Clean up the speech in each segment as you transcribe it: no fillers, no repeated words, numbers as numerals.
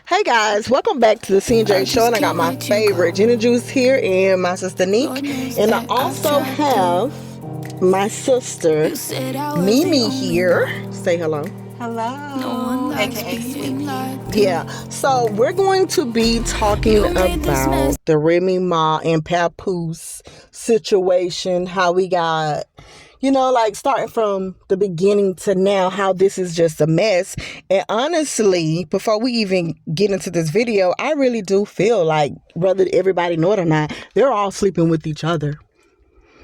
Hey guys, welcome back to the CNJ show, and I got my favorite Ginger Juice here and my sister Neek, and I also have my sister Mimi here. Say hello. Hello, aka Sweet Pea. Yeah, so we're going to be talking about the Remy Ma and Papoose situation, how we got, like starting from the beginning to now, how this is just a mess. And honestly, before we even get into this video, I really do feel like, whether everybody know it or not, they're all sleeping with each other.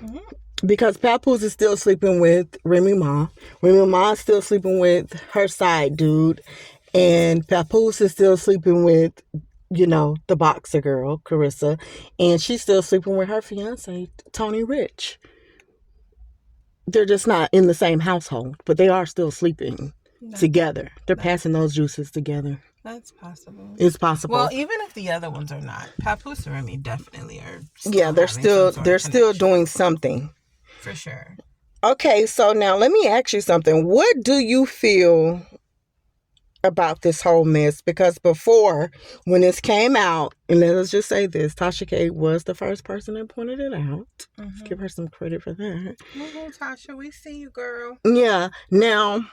Mm-hmm. Because Papoose is still sleeping with Remy Ma. Remy Ma is still sleeping with her side dude. And Papoose is still sleeping with, the boxer girl, Claressa. And she's still sleeping with her fiance, Tony Rich. They're just not in the same household, but they are still sleeping together. They're passing those juices together. That's possible. It's possible. Well, even if the other ones are not, Papoose and Remy definitely are. They're still doing something. For sure. Okay, so now let me ask you something. What do you feel about this whole mess? Because before, when this came out, and let's just say this, Tasha K was the first person that pointed it out. Mm-hmm. Let's give her some credit for that. Tasha, we see you, girl. Yeah. Now,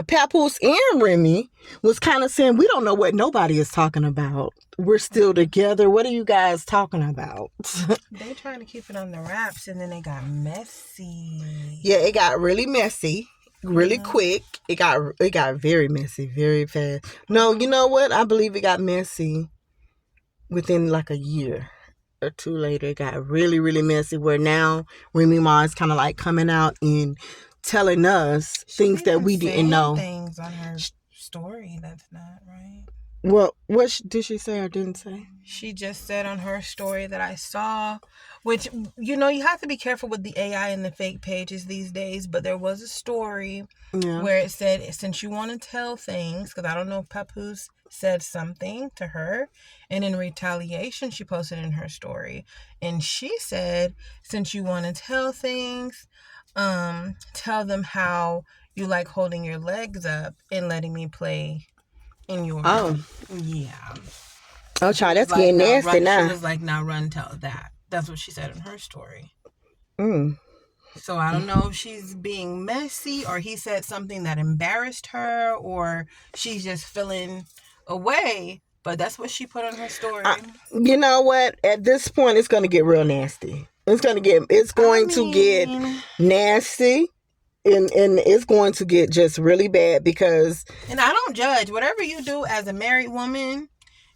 Papoose and Remy was kind of saying, we don't know what nobody is talking about. We're still together. What are you guys talking about? They trying to keep it on the wraps, and then they got messy. Yeah, it got really messy. Really quick. It got very messy, very fast. No, you know what? I believe it got messy within like a year or two later. It got really, really messy, where now Remy Ma is kind of like coming out and telling us things that we didn't know. Things on her story that's not right. Well, what did she say or didn't say? She just said on her story that I saw, which, you have to be careful with the AI and the fake pages these days, but there was a story where it said, since you want to tell things, because I don't know if Papoose said something to her, and in retaliation, she posted in her story, and she said, since you want to tell things, tell them how you like holding your legs up and letting me play in your Oh, child, that's getting nasty now. She was like, now run, tell that. That's what she said in her story. So I don't know if she's being messy, or he said something that embarrassed her, or she's just feeling away. But that's what she put on her story. You know what? At this point, it's going to get real nasty. It's going to get nasty. And it's going to get just really bad, because... And I don't judge. Whatever you do as a married woman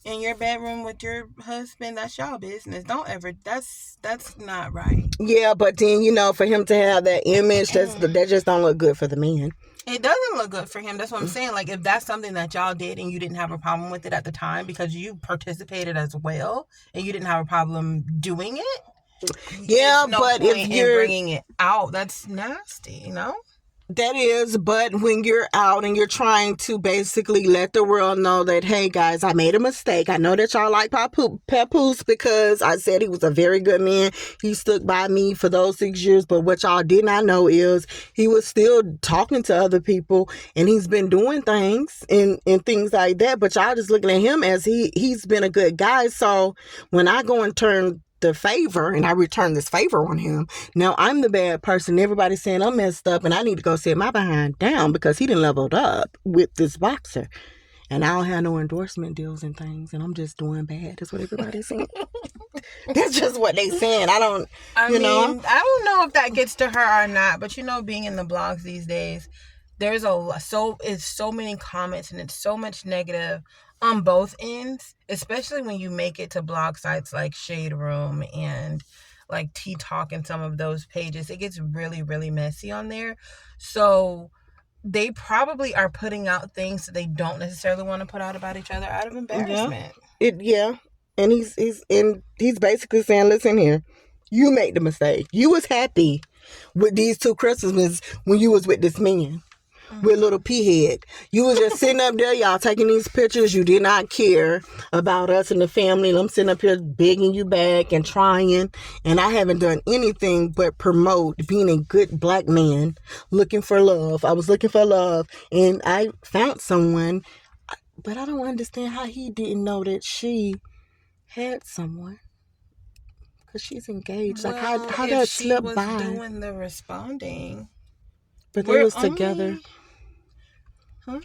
in your bedroom with your husband, that's your business. Don't ever... That's not right. Yeah, but then, for him to have that image, that just don't look good for the man. It doesn't look good for him. That's what I'm saying. Like, if that's something that y'all did and you didn't have a problem with it at the time because you participated as well and you didn't have a problem doing it... Yeah, but if you're bringing it out, that's nasty, That is, but when you're out and you're trying to basically let the world know that, hey guys, I made a mistake. I know that y'all like Papoose because I said he was a very good man. He stuck by me for those 6 years, but what y'all did not know is he was still talking to other people, and he's been doing things and things like that, but y'all just looking at him as he's been a good guy. So when I go and turn the favor and I return this favor on him, now I'm the bad person. Everybody's saying I'm messed up and I need to go sit my behind down because he done leveled up with this boxer, and I don't have no endorsement deals and things, and I'm just doing bad. That's what everybody's saying. That's just what they saying. I don't know if that gets to her or not, but being in the blogs these days, there's so many comments, and it's so much negative on both ends, especially when you make it to blog sites like Shade Room and like Tea Talk and some of those pages. It gets really, really messy on there. So they probably are putting out things that they don't necessarily want to put out about each other out of embarrassment. And he's basically saying, listen here, you made the mistake. You was happy with these 2 Christmases when you was with this man. With little P-head. You was just sitting up there, y'all taking these pictures. You did not care about us and the family. And I'm sitting up here begging you back and trying. And I haven't done anything but promote being a good black man looking for love. I was looking for love. And I found someone But I don't understand how he didn't know that she had someone. Because she's engaged. Well, like, how if that she slipped was by? doing the responding, But they we're was together. only... Huh?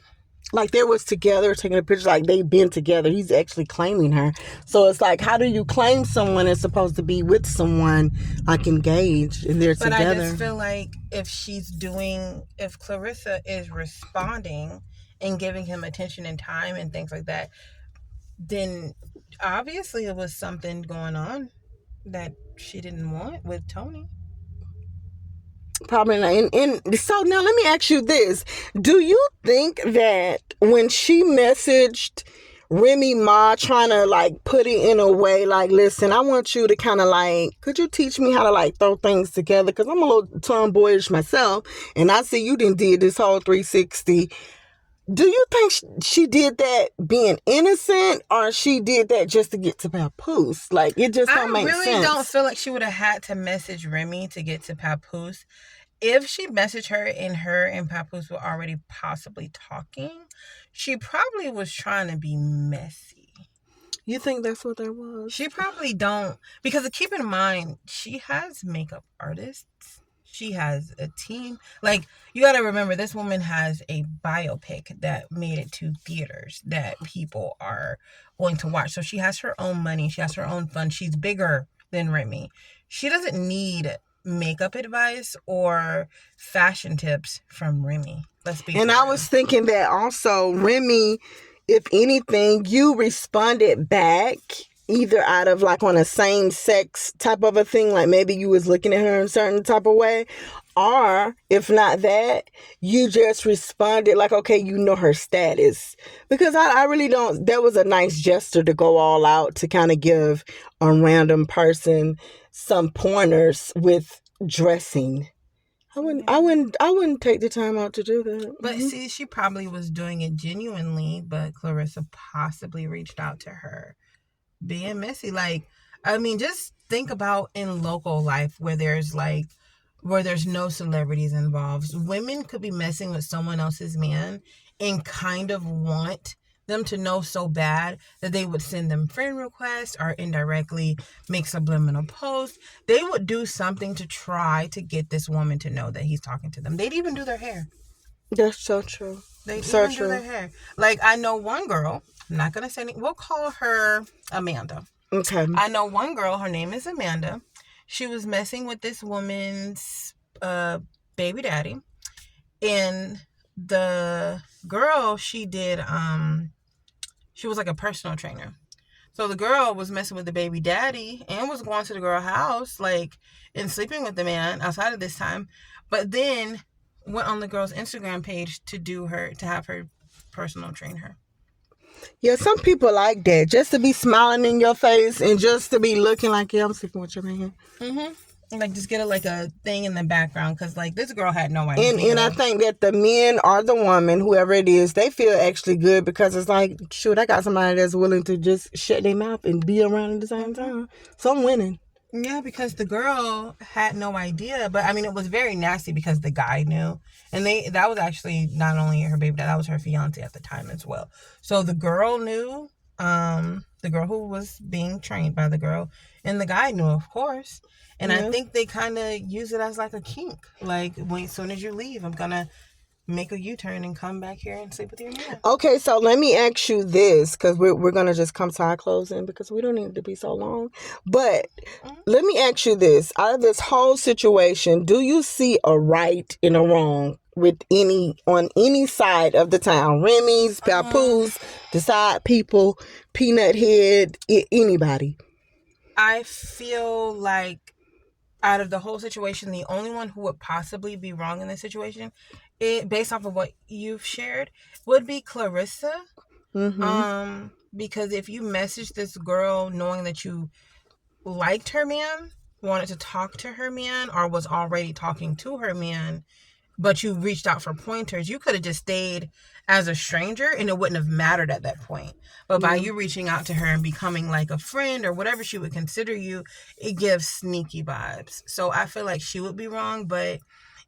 Like, they was together taking a picture. Like, they've been together. He's actually claiming her. So it's like, how do you claim someone that's supposed to be with someone, like, engaged, and they're together? But I just feel like if Claressa is responding and giving him attention and time and things like that, then obviously it was something going on that she didn't want with Tony. Probably not. And so now let me ask you this. Do you think that when she messaged Remy Ma trying to like put it in a way like, listen, I want you to kind of like, could you teach me how to like throw things together? Because I'm a little tomboyish myself. And I see you did this whole 360. Do you think she did that being innocent, or she did that just to get to Papoose? Like, it just don't make sense. I really don't feel like she would have had to message Remy to get to Papoose. If she messaged her and Papoose were already possibly talking, she probably was trying to be messy. You think that's what that was? She probably don't, because keep in mind, she has makeup artists. She has a team. Like, you got to remember, this woman has a biopic that made it to theaters that people are going to watch. So she has her own money. She has her own fund. She's bigger than Remy. She doesn't need makeup advice or fashion tips from Remy. Let's be And real. I was thinking that also, Remy, if anything, you responded back either out of like on a same sex type of a thing, like maybe you was looking at her in a certain type of way, or if not that, you just responded like, okay, you know her status. Because I really don't, that was a nice gesture to go all out to kind of give a random person some pointers with dressing. I wouldn't take the time out to do that. But see, she probably was doing it genuinely, but Claressa possibly reached out to her being messy. Like, I mean, just think about in local life where there's no celebrities involved. Women could be messing with someone else's man and kind of want them to know so bad that they would send them friend requests or indirectly make subliminal posts. They would do something to try to get this woman to know that he's talking to them. They'd even do their hair. That's so true. They'd even do their hair. Like, I know one girl, I'm not going to say anything, we'll call her Amanda. Okay. I know one girl, her name is Amanda. She was messing with this woman's baby daddy. And the girl, she was like a personal trainer. So the girl was messing with the baby daddy and was going to the girl's house, like, and sleeping with the man outside of this time. But then went on the girl's Instagram page to have her personal train her. Yeah, some people like that, just to be smiling in your face and just to be looking like, yeah, I'm sleeping with your man. Like, just get a thing in the background, because like this girl had no idea. And I think that the men or the woman, whoever it is, they feel actually good, because it's like, shoot, I got somebody that's willing to just shut their mouth and be around at the same time. So I'm winning. Yeah, because the girl had no idea, but I mean, it was very nasty because the guy knew, and that was actually not only her baby dad, that was her fiance at the time as well. So the girl knew, the girl who was being trained by the girl, and the guy knew, of course. And I think they kind of use it as like a kink. Like, as soon as you leave, I'm gonna make a U-turn and come back here and sleep with your man. Okay, so let me ask you this, because we're going to just come to our closing, because we don't need to be so long. But let me ask you this. Out of this whole situation, do you see a right and a wrong on any side of the town? Remy's, Papoose, the side people, Peanut Head, anybody? I feel like out of the whole situation, the only one who would possibly be wrong in this situation, based off of what you've shared, would be Claressa. Because if you message this girl knowing that you liked her man, wanted to talk to her man, or was already talking to her man, but you reached out for pointers, you could have just stayed as a stranger and it wouldn't have mattered at that point. But by you reaching out to her and becoming like a friend or whatever she would consider you, it gives sneaky vibes. So I feel like she would be wrong. But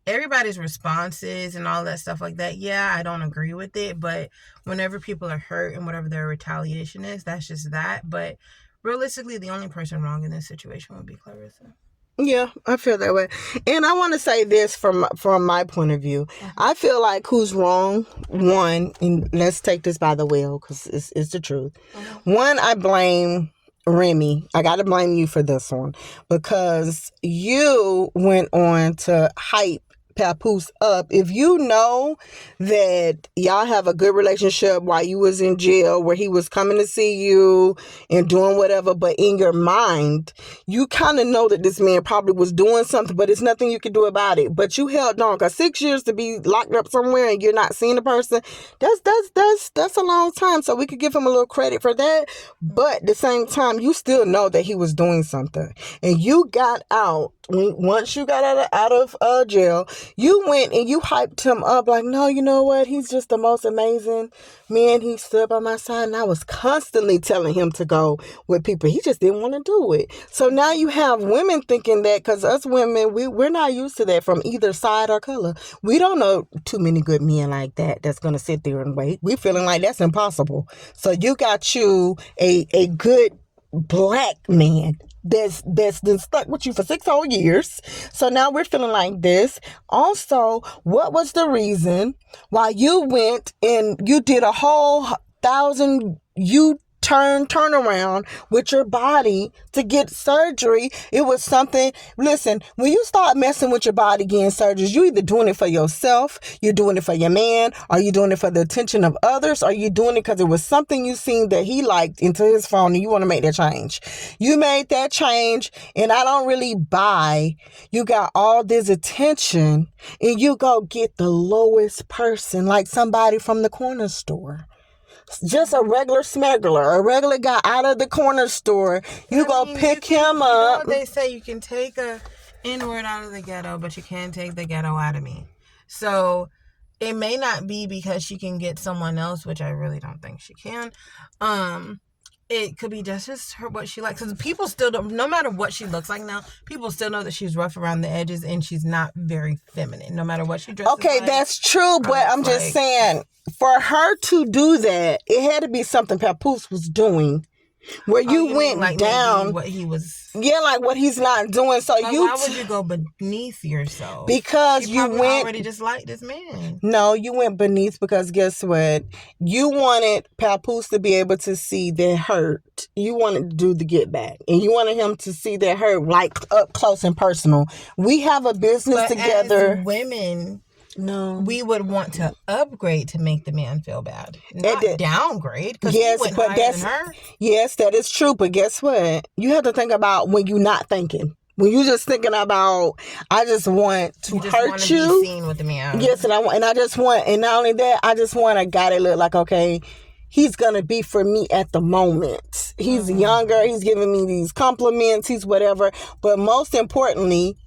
everybody's responses and all that stuff like that, yeah, I don't agree with it. But whenever people are hurt and whatever their retaliation is, that's just that. But realistically, the only person wrong in this situation would be Claressa. Yeah, I feel that way. And I want to say this from my point of view. I feel like who's wrong, one, and let's take this by the well because it's the truth. One, I blame Remy. I got to blame you for this one because you went on to hype Papoose up. If you know that y'all have a good relationship while you was in jail, where he was coming to see you and doing whatever, but in your mind you kind of know that this man probably was doing something, but it's nothing you can do about it. But you held on, because 6 years to be locked up somewhere and you're not seeing the person, that's a long time. So we could give him a little credit for that, but at the same time you still know that he was doing something, and you got out. Once you got out of jail, you went and you hyped him up like, no, you know what? He's just the most amazing man. He stood by my side, and I was constantly telling him to go with people. He just didn't want to do it. So now you have women thinking that, because us women, we're not used to that from either side or color. We don't know too many good men like that that's going to sit there and wait. We feeling like that's impossible. So you got you a good black man that's been stuck with you for 6 whole years. So now we're feeling like this. Also, what was the reason why you went and you did a whole 1,000 turnaround with your body to get surgery? It was something. Listen, when you start messing with your body getting surgeries, you either doing it for yourself, you're doing it for your man, or you doing it for the attention of others, or you doing it because it was something you seen that he liked into his phone and you want to make that change. You made that change, and I don't really buy. You got all this attention and you go get the lowest person, like somebody from the corner store. Just a regular smuggler, a regular guy out of the corner store. You pick him up. You know, they say you can take a N-word out of the ghetto, but you can't take the ghetto out of me. So it may not be because she can get someone else, which I really don't think she can. It could be just her, what she likes. Because people still don't, no matter what she looks like now, people still know that she's rough around the edges and she's not very feminine, no matter what she dresses okay, like. That's true, but I'm just saying, for her to do that, it had to be something Papoose was doing. Where you went like down what he was, like what he's not doing. So why would you go beneath yourself? Because you went already just like this man. No, you went beneath because guess what? You wanted Papoose to be able to see their hurt. You wanted to do the get back, and you wanted him to see their hurt like up close and personal. We have a business together. As women. No, we would want to upgrade to make the man feel bad, not downgrade. Because yes, but yes, that is true. But guess what? You have to think about when you're not thinking. When you're just thinking about, I just want to hurt you. Be seen with the man. Yes, and I just want, and not only that, I just want a guy that look like, okay, he's gonna be for me at the moment. He's younger. He's giving me these compliments. He's whatever. But most importantly,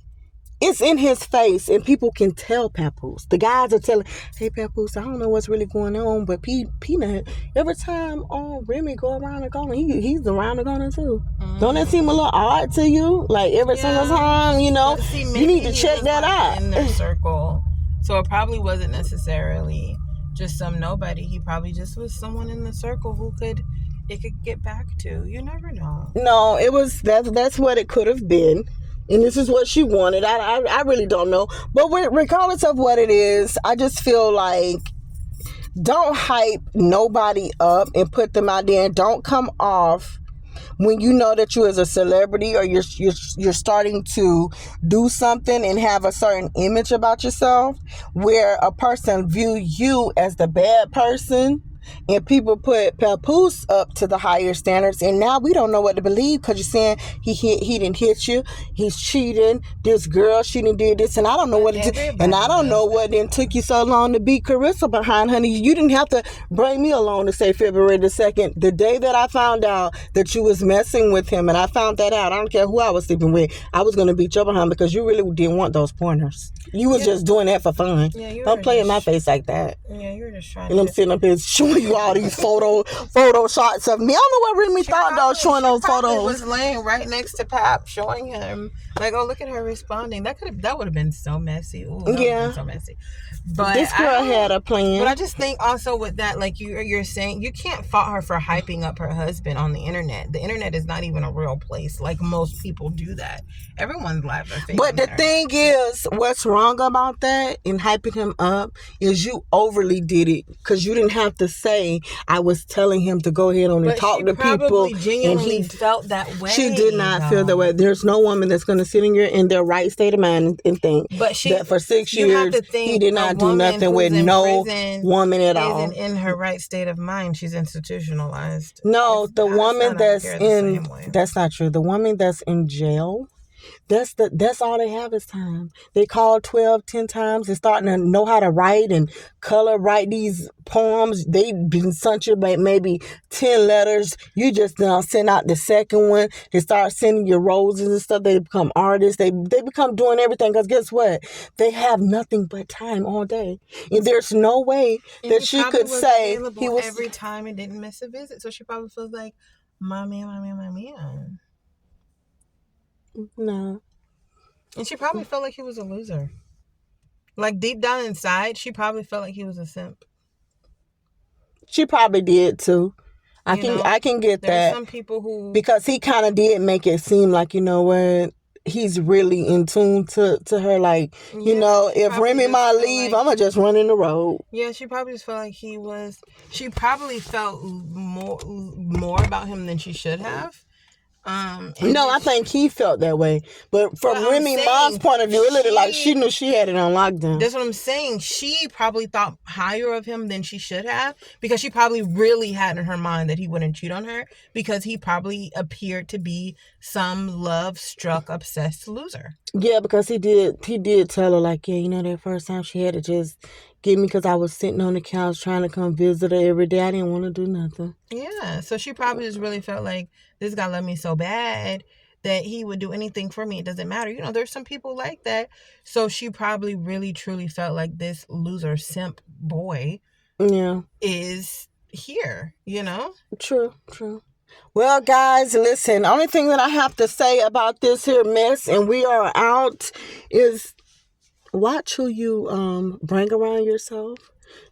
it's in his face, and people can tell Papoose. The guys are telling, hey, Papoose, I don't know what's really going on, but Peanut, every time Remy go around the corner, he's around the corner too. Don't that seem a little odd to you? Like every single time, you need to check that out. In their circle. So it probably wasn't necessarily just some nobody. He probably just was someone in the circle who it could get back to. You never know. No, it was, that's what it could have been. And this is what she wanted. I really don't know. But regardless of what it is, I just feel like don't hype nobody up and put them out there. And don't come off when you know that you as a celebrity or you're starting to do something and have a certain image about yourself where a person view you as the bad person. And people put Papoose up to the higher standards, and now we don't know what to believe because you're saying he didn't hit you, he's cheating, this girl, she didn't do this, and I don't know what it did, and I don't know what then took you so long to beat Claressa behind, honey. You didn't have to bring me along to say February the 2nd, the day that I found out that you was messing with him, and I found that out. I don't care who I was sleeping with. I was going to beat your behind because you really didn't want those pointers. You was just doing that for fun. Don't play in my face like that. Yeah, you were just trying. And I'm sitting up here showing you all these photo shots of me. I don't know what Remy thought though, showing those photos. Was laying right next to Pap, showing him like, oh, look at her responding. That would have been so messy. Ooh, that would have been so messy. But this girl had a plan. But I just think also with that, like you're saying, you can't fault her for hyping up her husband on the internet. The internet is not even a real place. Like most people do that. Everyone's lives are fake. But the thing is, what's wrong about that and hyping him up is you overly did it, because you didn't have to say I was telling him to go ahead on and talk to people. And he felt that way. She did not feel that way. There's no woman that's going to sit in their right state of mind and think that for 6 years he did not do nothing with no woman at all. Isn't in her right state of mind. She's institutionalized. No, the woman that's not true. The woman that's in jail, that's all they have is time. They call 12, 10 times. They're starting to know how to write and write these poems. They've been sent you maybe 10 letters. You just now send out the second one. They start sending you roses and stuff. They become artists. They become doing everything, because guess what? They have nothing but time all day. And there's no way that she could say he was every time and didn't miss a visit. So she probably feels like, mommy. No. And she probably felt like he was a loser. Like deep down inside, she probably felt like he was a simp. She probably did too. I can get that. Some people who, because he kind of did make it seem like, you know what, he's really in tune to her. Like, you know, if Remy might leave, I'm gonna just run in the road. Yeah, she probably just felt like she probably felt more about him than she should have. No, I think he felt that way. But from Remy Ma's point of view, it looked like she knew she had it on lockdown. That's what I'm saying. She probably thought higher of him than she should have, because she probably really had in her mind that he wouldn't cheat on her, because he probably appeared to be some love-struck, obsessed loser. Yeah, because he did tell her, like, yeah, you know, that first time she had to just get me because I was sitting on the couch trying to come visit her every day. I didn't want to do nothing. Yeah, so she probably just really felt like this guy loved me so bad that he would do anything for me. It doesn't matter. You know, there's some people like that. So she probably really, truly felt like this loser simp boy is here, you know? True. Well, guys, listen, only thing that I have to say about this here mess, and we are out, is watch who you bring around yourself.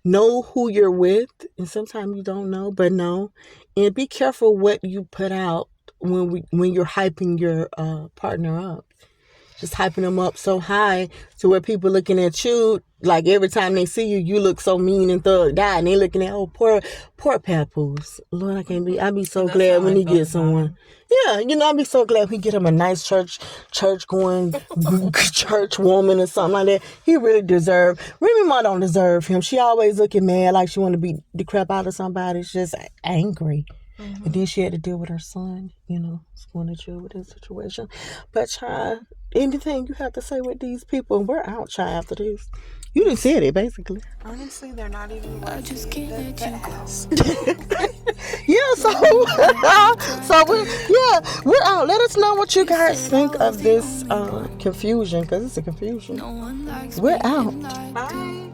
Know who you're with, and sometimes you don't know, but know. And be careful what you put out when you're hyping your partner up. Just hyping them up so high to where people looking at you, like every time they see you, you look so mean and thugged out, and they looking at, oh, poor papoose. Lord, I'd be so glad when he gets someone. Yeah, you know, I'd be so glad we get him a nice church going church woman or something like that. He really deserve. Remy Ma don't deserve him. She always looking mad, like she want to beat the crap out of somebody. She's just angry. Mm-hmm. And then she had to deal with her son, you know, going to jail with this situation. But child, anything you have to say with these people, we're out, child, after this. You done said it, basically. Honestly, they're not even worth it. I just can't let you go. Yeah, so we're out. Let us know what you guys think of this confusion, because it's a confusion. We're out. Bye.